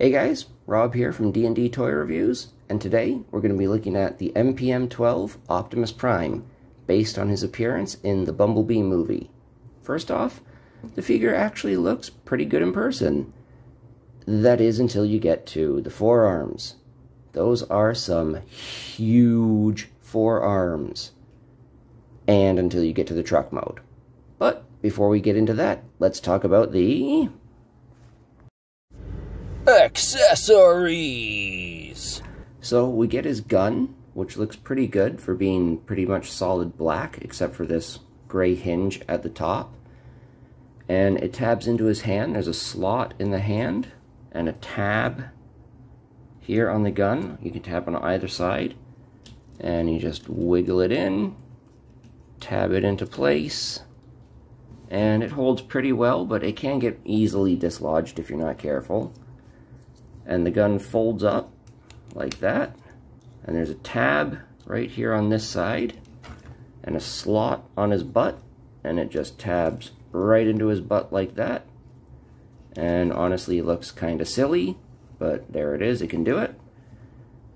Hey guys, Rob here from D&D Toy Reviews, and today we're going to be looking at the MPM 12 Optimus Prime, based on his appearance in the Bumblebee movie. First off, the figure actually looks pretty good in person. That is until you get to the forearms. Those are some huge forearms. And until you get to the truck mode. But before we get into that, let's talk about the accessories! So we get his gun, which looks pretty good for being pretty much solid black, except for this gray hinge at the top. And it tabs into his hand. There's a slot in the hand, and a tab here on the gun. You can tap on either side, and you just wiggle it in, tab it into place, and it holds pretty well, but it can get easily dislodged if you're not careful. And the gun folds up like that, and there's a tab right here on this side and a slot on his butt, and it just tabs right into his butt like that. And honestly, it looks kind of silly, but there it is, it can do it.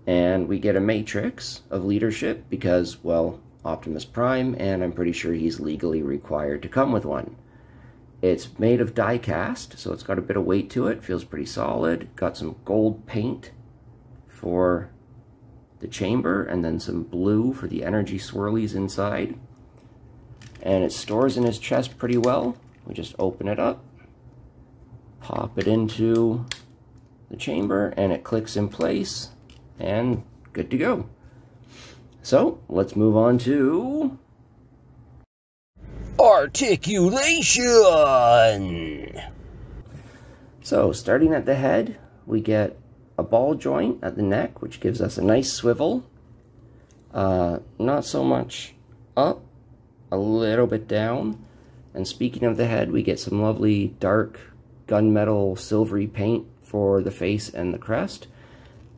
And we get a matrix of leadership because, well, Optimus Prime, and I'm pretty sure he's legally required to come with one. It's made of die cast, so it's got a bit of weight to it, feels pretty solid. Got some gold paint for the chamber, and then some blue for the energy swirlies inside. And it stores in his chest pretty well. We just open it up, pop it into the chamber, and it clicks in place, and good to go. So, let's move on to Articulation! So, starting at the head, we get a ball joint at the neck, which gives us a nice swivel. Not so much up, a little bit down. And speaking of the head, we get some lovely dark gunmetal silvery paint for the face and the crest.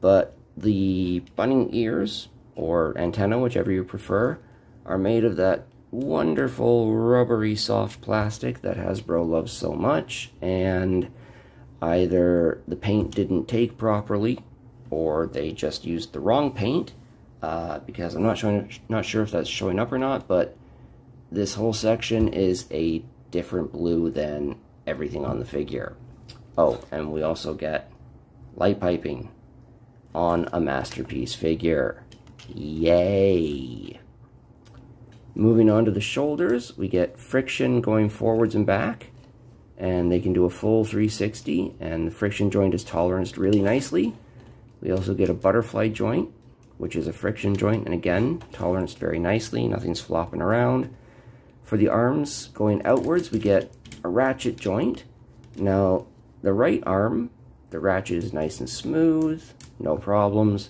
But the bunny ears, or antenna, whichever you prefer, are made of that wonderful rubbery soft plastic that Hasbro loves so much, and either the paint didn't take properly or they just used the wrong paint, because I'm not sure if that's showing up or not, but this whole section is a different blue than everything on the figure. Oh, and we also get light piping on a Masterpiece figure. Yay! Moving on to the shoulders, we get friction going forwards and back, and they can do a full 360, and the friction joint is toleranced really nicely. We also get a butterfly joint, which is a friction joint, and again, toleranced very nicely, nothing's flopping around. For the arms going outwards, we get a ratchet joint. Now, the right arm, the ratchet is nice and smooth, no problems.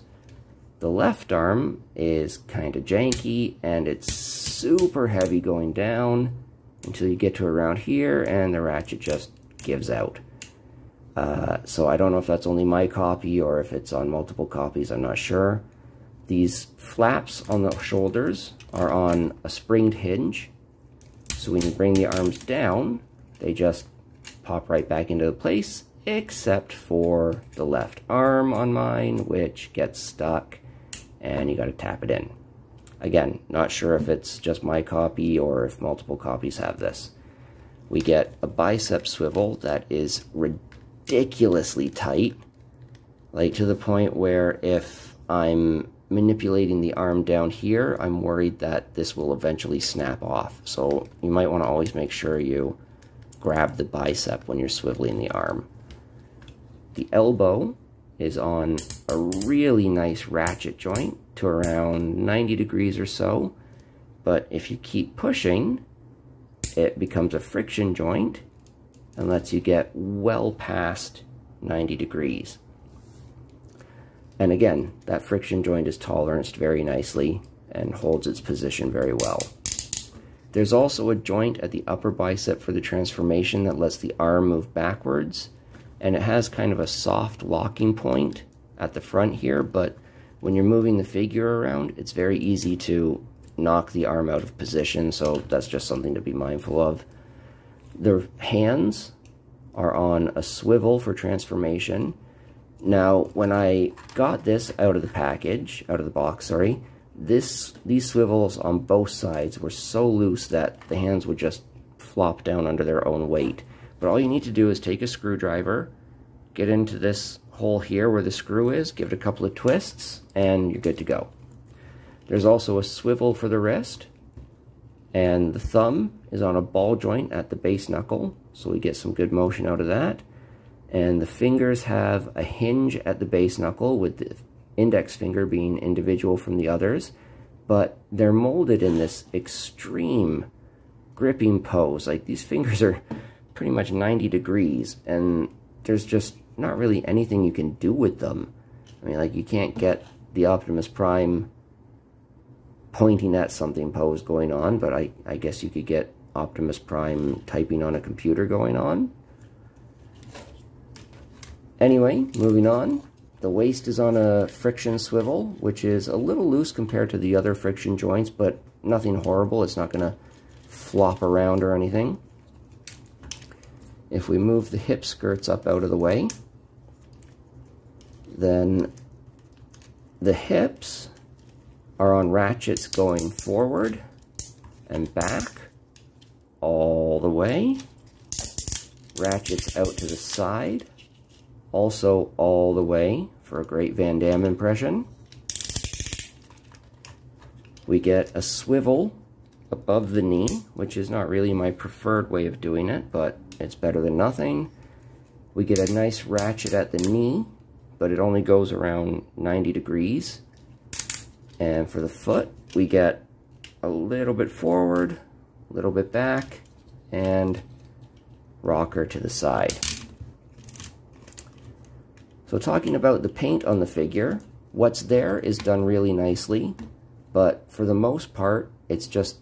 The left arm is kind of janky, and it's super heavy going down until you get to around here, and the ratchet just gives out. So I don't know if that's only my copy or if it's on multiple copies, I'm not sure. These flaps on the shoulders are on a springed hinge, so when you bring the arms down, they just pop right back into place, except for the left arm on mine, which gets stuck, and you gotta tap it in. Again, not sure if it's just my copy or if multiple copies have this. We get a bicep swivel that is ridiculously tight, like to the point where if I'm manipulating the arm down here, I'm worried that this will eventually snap off. So you might want to always make sure you grab the bicep when you're swiveling the arm. The elbow is on a really nice ratchet joint to around 90 degrees or so, but if you keep pushing, it becomes a friction joint and lets you get well past 90 degrees. And again, that friction joint is toleranced very nicely and holds its position very well. There's also a joint at the upper bicep for the transformation that lets the arm move backwards, and it has kind of a soft locking point at the front here, but when you're moving the figure around, it's very easy to knock the arm out of position, so that's just something to be mindful of. The hands are on a swivel for transformation. Now, when I got this out of the box, sorry, these swivels on both sides were so loose that the hands would just flop down under their own weight. But all you need to do is take a screwdriver, get into this hole here where the screw is, give it a couple of twists, and you're good to go. There's also a swivel for the wrist, and the thumb is on a ball joint at the base knuckle, so we get some good motion out of that. And the fingers have a hinge at the base knuckle, with the index finger being individual from the others, but they're molded in this extreme gripping pose. Like, these fingers are pretty much 90 degrees, and there's just not really anything you can do with them. I mean, like, you can't get the Optimus Prime pointing at something pose going on, but I guess you could get Optimus Prime typing on a computer going on. Anyway, moving on. The waist is on a friction swivel, which is a little loose compared to the other friction joints, but nothing horrible. It's not going to flop around or anything. If we move the hip skirts up out of the way, then the hips are on ratchets going forward and back all the way. Ratchets out to the side, also all the way for a great Van Damme impression. We get a swivel above the knee, which is not really my preferred way of doing it, but it's better than nothing. We get a nice ratchet at the knee, but it only goes around 90 degrees. And for the foot, we get a little bit forward, a little bit back, and rocker to the side. So talking about the paint on the figure, what's there is done really nicely, but for the most part, it's just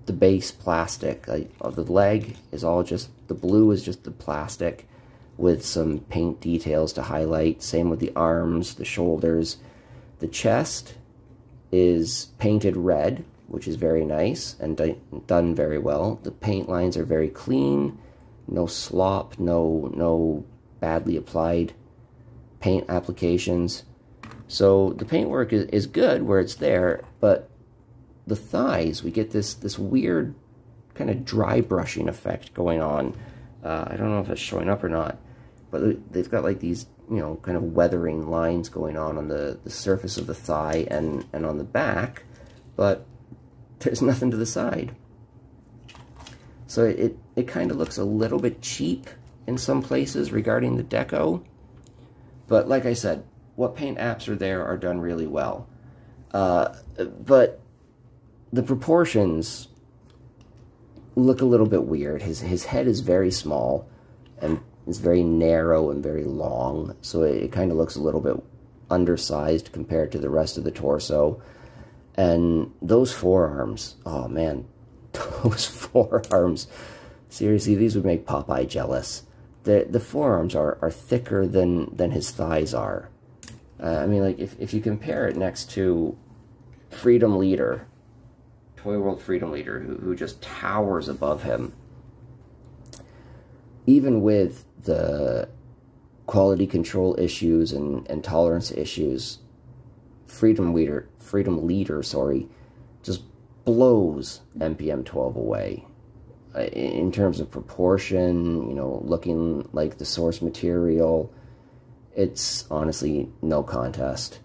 the base plastic. The leg is all just, the blue is just the plastic with some paint details to highlight. Same with the arms, the shoulders. The chest is painted red, which is very nice and done very well. The paint lines are very clean, no slop, no badly applied paint applications. So the paintwork is good where it's there, but the thighs, we get this weird kind of dry brushing effect going on. I don't know if it's showing up or not, but they've got like these, you know, kind of weathering lines going on the surface of the thigh and on the back, but there's nothing to the side. So it kind of looks a little bit cheap in some places regarding the deco, but like I said, what paint apps are there are done really well. But the proportions look a little bit weird. His head is very small and it's very narrow and very long, so it kind of looks a little bit undersized compared to the rest of the torso. And those forearms, oh man, those forearms, seriously, these would make Popeye jealous. The forearms are thicker than his thighs are. I mean, like, if you compare it next to Freedom Leader, Toy World Freedom Leader, who just towers above him, even with the quality control issues and tolerance issues, Freedom Leader, just blows MPM 12 away. In terms of proportion, you know, looking like the source material, it's honestly no contest.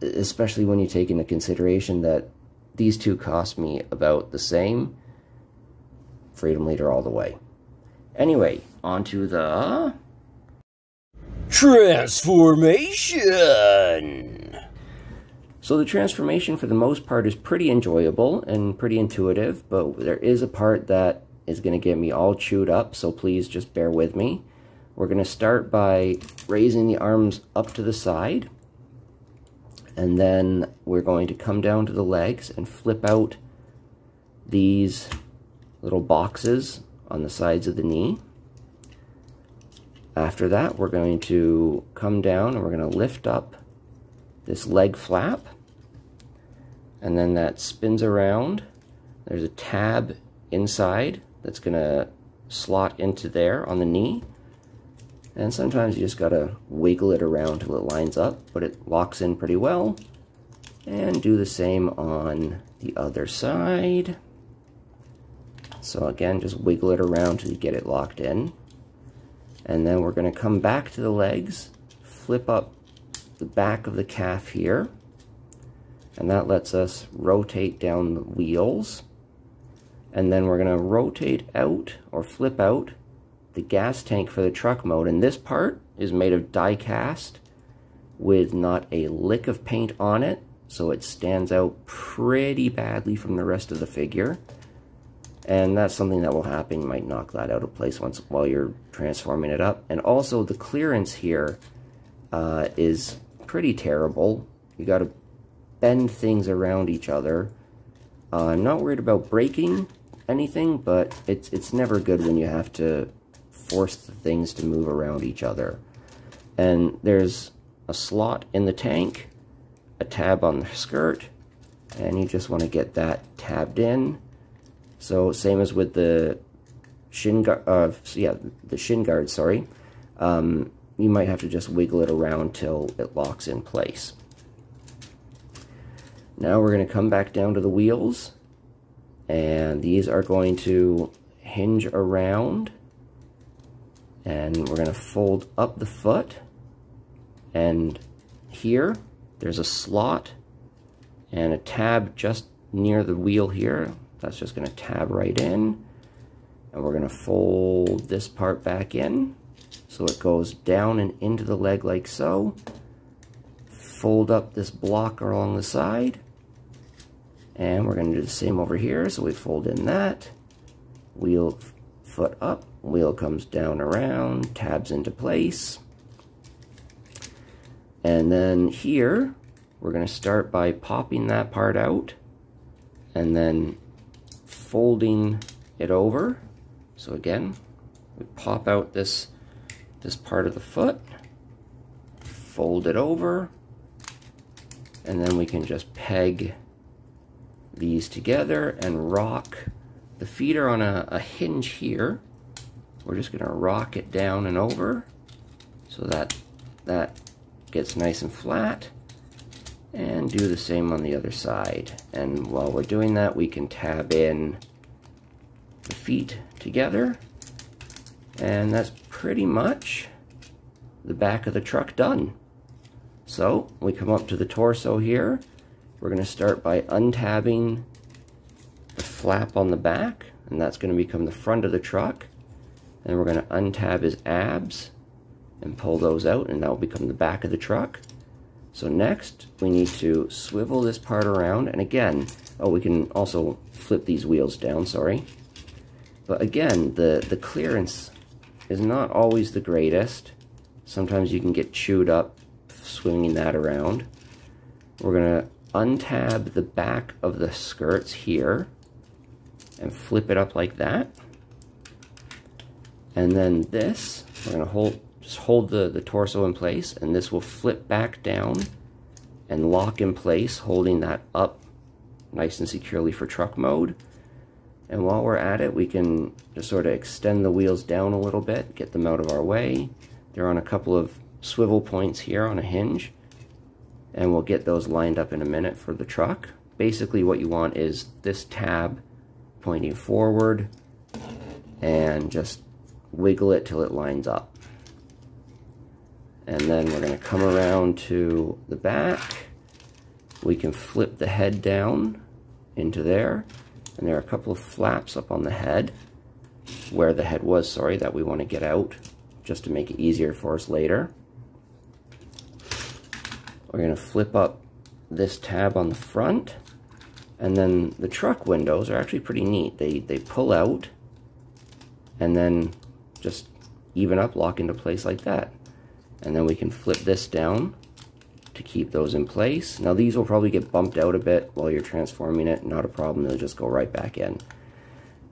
Especially when you take into consideration that these two cost me about the same. Freedom Leader all the way. Anyway, on to the transformation! So the transformation, for the most part, is pretty enjoyable and pretty intuitive, but there is a part that is going to get me all chewed up, so please just bear with me. We're going to start by raising the arms up to the side, and then we're going to come down to the legs and flip out these little boxes on the sides of the knee. After that, we're going to come down and we're going to lift up this leg flap, and then that spins around. There's a tab inside that's going to slot into there on the knee. And sometimes you just gotta wiggle it around till it lines up, but it locks in pretty well. And do the same on the other side. So again, just wiggle it around till you get it locked in. And then we're gonna come back to the legs, flip up the back of the calf here, and that lets us rotate down the wheels. And then we're gonna rotate out or flip out the gas tank for the truck mode. And this part is made of die cast with not a lick of paint on it, so it stands out pretty badly from the rest of the figure. And that's something that will happen. You might knock that out of place while you're transforming it up. And also the clearance here is pretty terrible. You got to bend things around each other. I'm not worried about breaking anything, but it's never good when you have to force the things to move around each other. And there's a slot in the tank, a tab on the skirt, and you just want to get that tabbed in. So same as with the shin guard, the shin guard, sorry. You might have to just wiggle it around till it locks in place. Now we're going to come back down to the wheels, and these are going to hinge around, and we're going to fold up the foot, and here there's a slot and a tab just near the wheel here. That's just going to tab right in, and we're going to fold this part back in so it goes down and into the leg like so. Fold up this block along the side, and we're going to do the same over here. So we fold in that, wheel, foot up, wheel comes down around, tabs into place. And then here we're going to start by popping that part out and then folding it over. So again, we pop out this part of the foot, fold it over, and then we can just peg these together and rock. The feet are on a hinge here. We're just going to rock it down and over so that gets nice and flat, and do the same on the other side. And while we're doing that, we can tab in the feet together, and that's pretty much the back of the truck done. So we come up to the torso here. We're going to start by untabbing the flap on the back, and that's going to become the front of the truck. And we're going to untab his abs and pull those out, and that will become the back of the truck. So next, we need to swivel this part around, and again, we can also flip these wheels down, sorry. But again, the clearance is not always the greatest. Sometimes you can get chewed up swinging that around. We're going to untab the back of the skirts here and flip it up like that. And then this, we're going to just hold the torso in place, and this will flip back down and lock in place, holding that up nice and securely for truck mode. And while we're at it, we can just sort of extend the wheels down a little bit, get them out of our way. They're on a couple of swivel points here on a hinge, and we'll get those lined up in a minute for the truck. Basically what you want is this tab pointing forward, and just wiggle it till it lines up. And then we're going to come around to the back. We can flip the head down into there, and there are a couple of flaps up on the head, where the head was, sorry, that we want to get out just to make it easier for us later. We're going to flip up this tab on the front, and then the truck windows are actually pretty neat. They pull out and then just even up, lock into place like that. And then we can flip this down to keep those in place. Now these will probably get bumped out a bit while you're transforming it, not a problem, they'll just go right back in.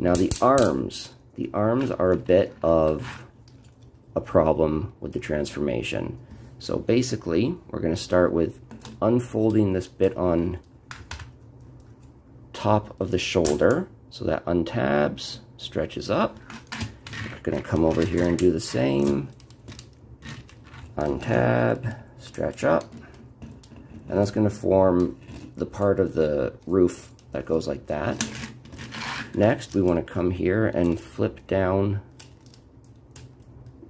Now the arms are a bit of a problem with the transformation. So basically, we're going to start with unfolding this bit on top of the shoulder, so that untabs, stretches up. We're going to come over here and do the same. untab, stretch up, and that's going to form the part of the roof that goes like that. Next, we want to come here and flip down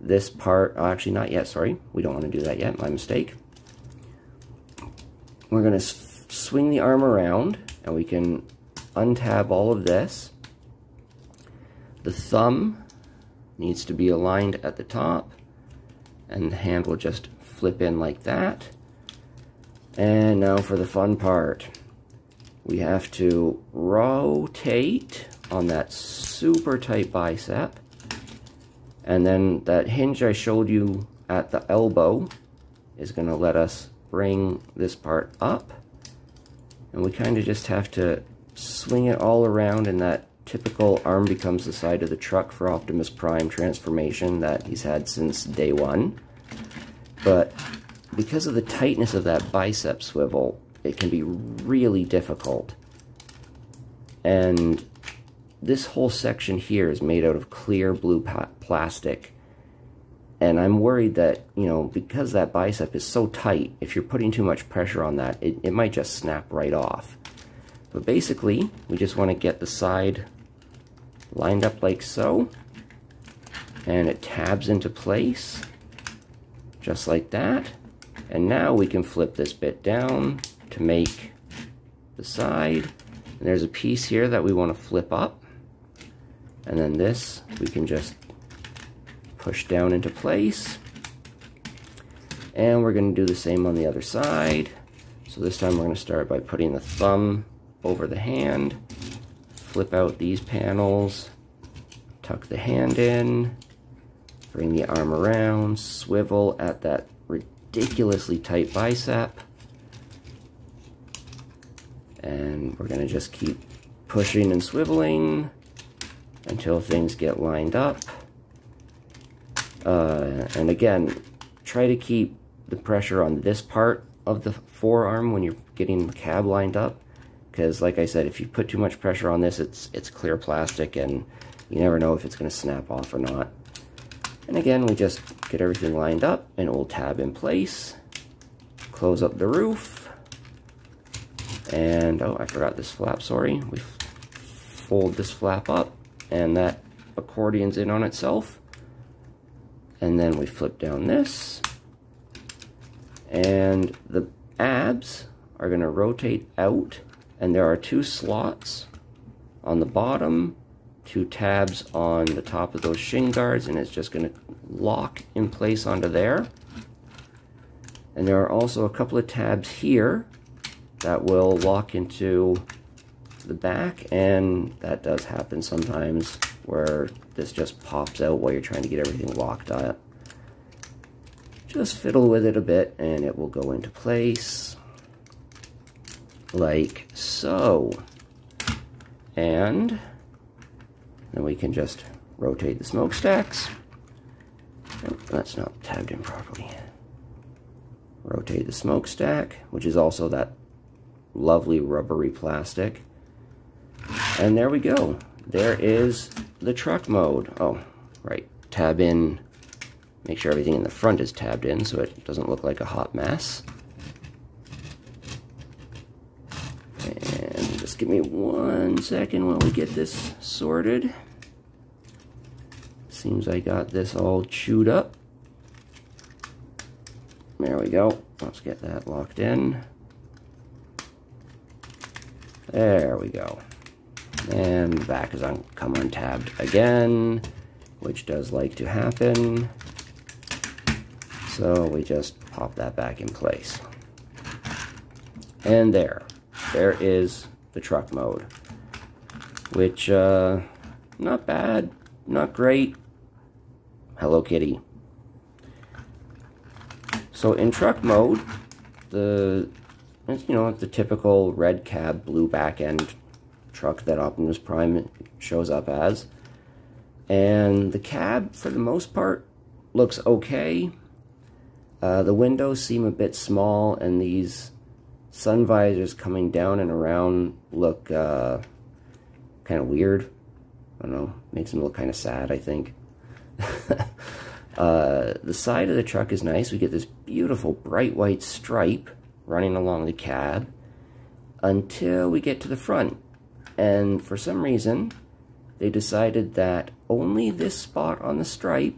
this part. Oh, actually, not yet, sorry. We don't want to do that yet, my mistake. We're going to swing the arm around, and we can untab all of this. The thumb needs to be aligned at the top, and the hand will just flip in like that. And now for the fun part. We have to rotate on that super tight bicep, and then that hinge I showed you at the elbow is going to let us bring this part up, and we kind of just have to swing it all around, and that typical arm becomes the side of the truck for Optimus Prime transformation that he's had since day one. But because of the tightness of that bicep swivel, it can be really difficult. And this whole section here is made out of clear blue plastic. And I'm worried that, you know, because that bicep is so tight, if you're putting too much pressure on that, it might just snap right off. But basically, we just want to get the side lined up like so. And it tabs into place, just like that. And now we can flip this bit down to make the side. And there's a piece here that we want to flip up. And then this, we can just push down into place. And we're going to do the same on the other side. So this time we're going to start by putting the thumb over the hand, flip out these panels, tuck the hand in, bring the arm around, swivel at that ridiculously tight bicep, and we're going to just keep pushing and swiveling until things get lined up. And again, try to keep the pressure on this part of the forearm when you're getting the cab lined up, because like I said, if you put too much pressure on this, it's clear plastic and you never know if it's going to snap off or not. And again, we just get everything lined up, and it will tab in place, close up the roof, and oh, I forgot this flap, sorry. We fold this flap up, and that accordion's in on itself. And then we flip down this, and the abs are going to rotate out, and there are 2 slots on the bottom, 2 tabs on the top of those shin guards, and it's just going to lock in place onto there. And there are also a couple of tabs here that will lock into the back, and that does happen sometimes where this just pops out while you're trying to get everything locked up. Just fiddle with it a bit and it will go into place like so. And then we can just rotate the smokestacks. Oh, that's not tabbed in properly. Rotate the smokestack, which is also that lovely rubbery plastic. And there we go. There is the truck mode. Oh, right. Tab in. Make sure everything in the front is tabbed in so it doesn't look like a hot mess. And just give me 1 second while we get this sorted. Seems I got this all chewed up. There we go. Let's get that locked in. There we go. And the back is come untabbed again, which does like to happen. So we just pop that back in place. And there is the truck mode, which, not bad, not great. Hello Kitty. So in truck mode, the typical red cab, blue back end truck that Optimus Prime shows up as. And the cab, for the most part, looks okay. The windows seem a bit small, and these sun visors coming down and around look kind of weird. I don't know, makes them look kind of sad, I think. The side of the truck is nice. We get this beautiful bright white stripe running along the cab until we get to the front. And for some reason, they decided that only this spot on the stripe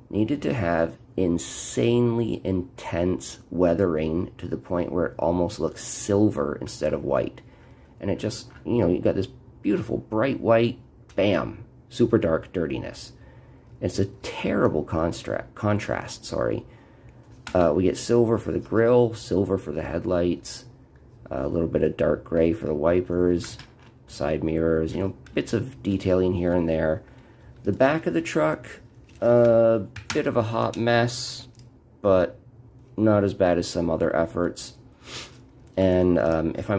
needed to have insanely intense weathering to the point where it almost looks silver instead of white. And it just, you know, you got this beautiful bright white, bam, super dark dirtiness. It's a terrible contrast, sorry. We get silver for the grille, silver for the headlights, a little bit of dark gray for the wipers, side mirrors, you know, bits of detailing here and there. The back of the truck, a bit of a hot mess, but not as bad as some other efforts. And if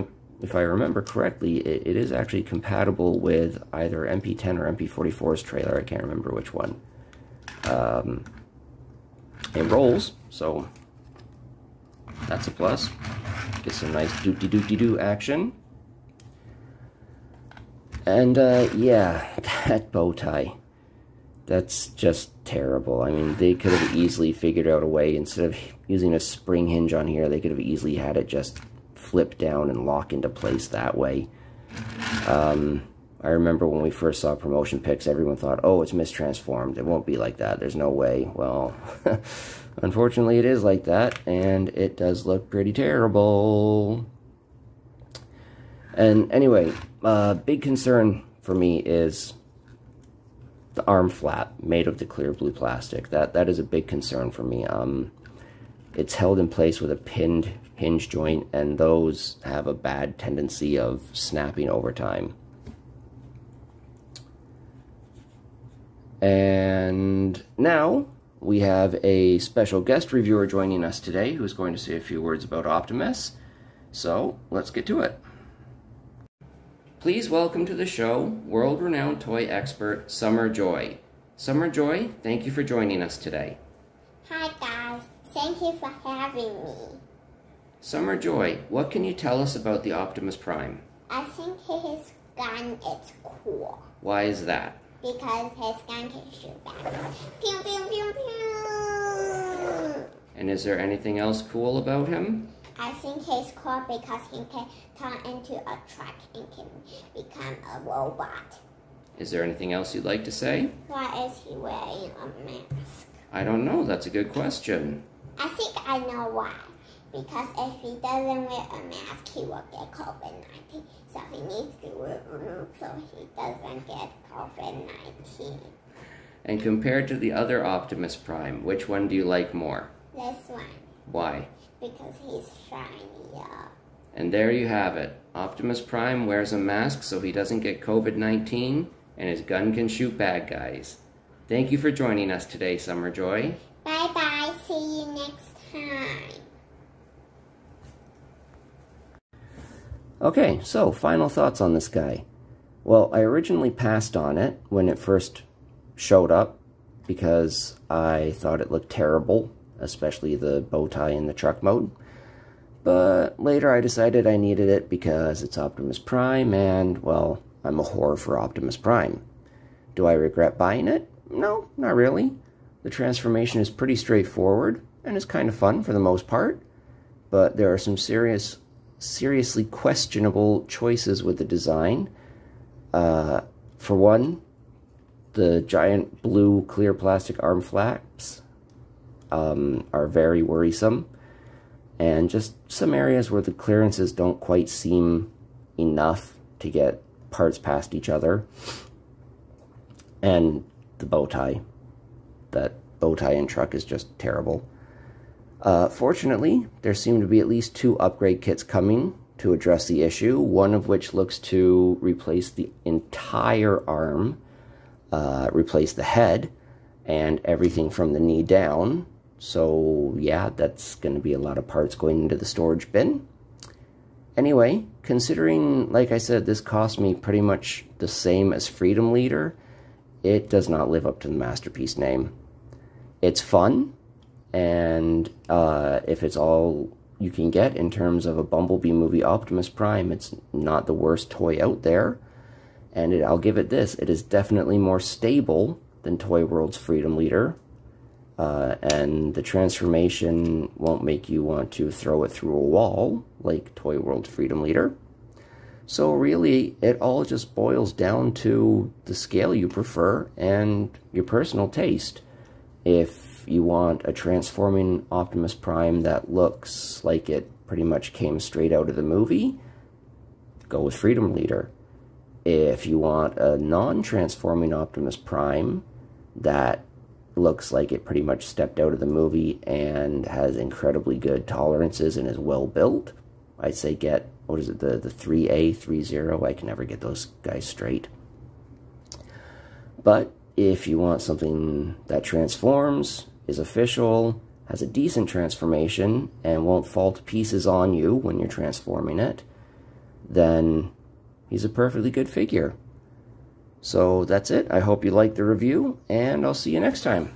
I remember correctly, it is actually compatible with either MP10 or MP44's trailer. I can't remember which one. It rolls, so that's a plus. Get some nice doop-de-doop-de-doo action. And, yeah, that bow tie. That's just terrible. I mean, they could have easily figured out a way, instead of using a spring hinge on here, they could have easily had it just flip down and lock into place that way. I remember when we first saw promotion pics, everyone thought, oh, it's mistransformed. It won't be like that. There's no way. Well, unfortunately it is like that, and it does look pretty terrible. And anyway, big concern for me is the arm flap made of the clear blue plastic. That is a big concern for me. It's held in place with a pinned hinge joint, and those have a bad tendency of snapping over time. And now we have a special guest reviewer joining us today who's going to say a few words about Optimus. So let's get to it. Please welcome to the show world-renowned toy expert Summer Joy. Summer Joy, thank you for joining us today. Hi guys, thank you for having me. Summer Joy, what can you tell us about the Optimus Prime? I think his gun is cool. Why is that? Because his gun can shoot back. Pew, pew, pew, pew. And is there anything else cool about him? I think he's cool because he can turn into a truck and can become a robot. Is there anything else you'd like to say? Why is he wearing a mask? I don't know. That's a good question. I think I know why. Because if he doesn't wear a mask, he will get COVID-19. So he needs to wear one so he doesn't get COVID-19. And compared to the other Optimus Prime, which one do you like more? This one. Why? Because he's shinier. And there you have it. Optimus Prime wears a mask so he doesn't get COVID-19, and his gun can shoot bad guys. Thank you for joining us today, Summer Joy. Bye-bye. See you next time. Okay, so final thoughts on this guy. Well, I originally passed on it when it first showed up because I thought it looked terrible, especially the bow tie in the truck mode. But later I decided I needed it because it's Optimus Prime and, well, I'm a whore for Optimus Prime. Do I regret buying it? No, not really. The transformation is pretty straightforward and is kind of fun for the most part, but there are some seriously questionable choices with the design. For one, the giant blue clear plastic arm flaps are very worrisome, and just some areas where the clearances don't quite seem enough to get parts past each other. And the bow tie. That bow tie and truck is just terrible. Fortunately, there seem to be at least 2 upgrade kits coming to address the issue, one of which looks to replace the entire arm, replace the head, and everything from the knee down. So yeah, that's going to be a lot of parts going into the storage bin. Anyway, considering, like I said, this cost me pretty much the same as Freedom Leader, it does not live up to the Masterpiece name. It's fun, and if it's all you can get in terms of a Bumblebee movie Optimus Prime, it's not the worst toy out there. And I'll give it this, it is definitely more stable than Toy World's Freedom Leader. and the transformation won't make you want to throw it through a wall like Toy World Freedom Leader. So really, it all just boils down to the scale you prefer and your personal taste. If you want a transforming Optimus Prime that looks like it pretty much came straight out of the movie, go with Freedom Leader. If you want a non-transforming Optimus Prime that looks like it pretty much stepped out of the movie and has incredibly good tolerances and is well built, I'd say get, what is it, the 3A, 3.0, I can never get those guys straight. But if you want something that transforms, is official, has a decent transformation, and won't fall to pieces on you when you're transforming it, then he's a perfectly good figure. So that's it. I hope you liked the review, and I'll see you next time.